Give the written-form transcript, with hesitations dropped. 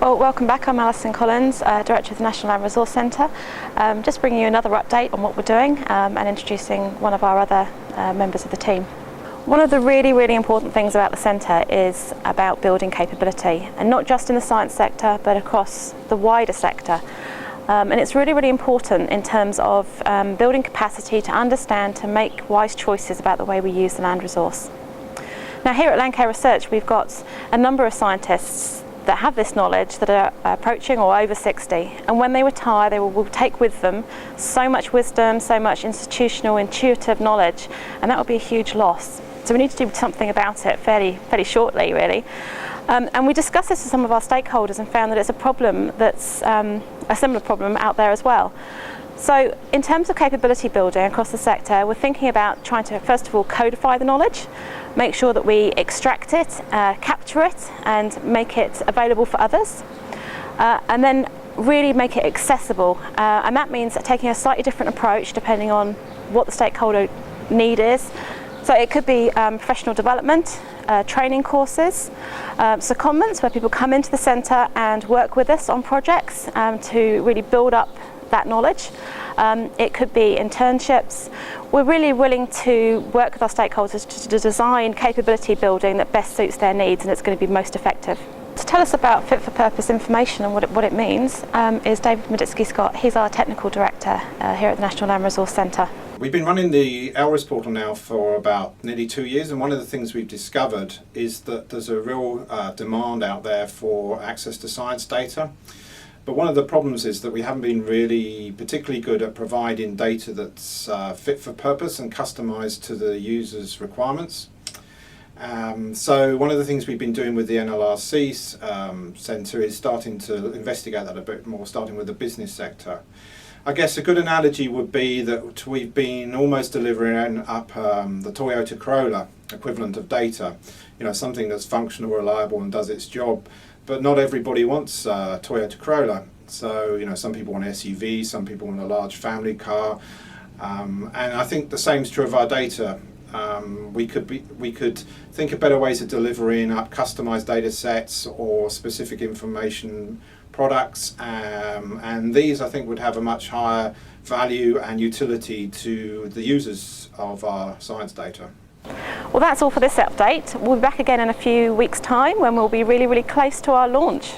Well, welcome back. I'm Alison Collins, Director of the National Land Resource Centre. Just bringing you another update on what we're doing and introducing one of our other members of the team. One of the really important things about the centre is about building capability, and not just in the science sector but across the wider sector. And it's really important in terms of building capacity to understand, to make wise choices about the way we use the land resource. Now here at Landcare Research we've got a number of scientists that have this knowledge that are approaching or over 60, and when they retire they will take with them so much wisdom, so much institutional intuitive knowledge, and that will be a huge loss. So we need to do something about it fairly shortly really. And we discussed this with some of our stakeholders and found that it's a problem that's a similar problem out there as well. So in terms of capability building across the sector, we're thinking about trying to first of all codify the knowledge, make sure that we extract it, capture it and make it available for others, and then really make it accessible, and that means taking a slightly different approach depending on what the stakeholder need is. So it could be professional development, training courses, secondments where people come into the centre and work with us on projects to really build up that knowledge. It could be internships. We're really willing to work with our stakeholders to design capability building that best suits their needs and it's going to be most effective. To tell us about fit for purpose information and what it means is David Meditsky-Scott. He's our technical director here at the National Land Resource Centre. We've been running the LRIS portal now for about nearly 2 years, and one of the things we've discovered is that there's a real demand out there for access to science data. But one of the problems is that we haven't been really particularly good at providing data that's fit for purpose and customised to the user's requirements. So one of the things we've been doing with the NLRC centre is starting to investigate that a bit more, starting with the business sector. I guess a good analogy would be that we've been almost delivering up the Toyota Corolla equivalent of data, something that's functional, reliable and does its job. But not everybody wants a Toyota Corolla. So, some people want SUVs, some people want a large family car. And I think the same is true of our data. We could think of better ways of delivering up customized data sets or specific information products, and these I think would have a much higher value and utility to the users of our science data. Well, that's all for this update. We'll be back again in a few weeks' time when we'll be really close to our launch.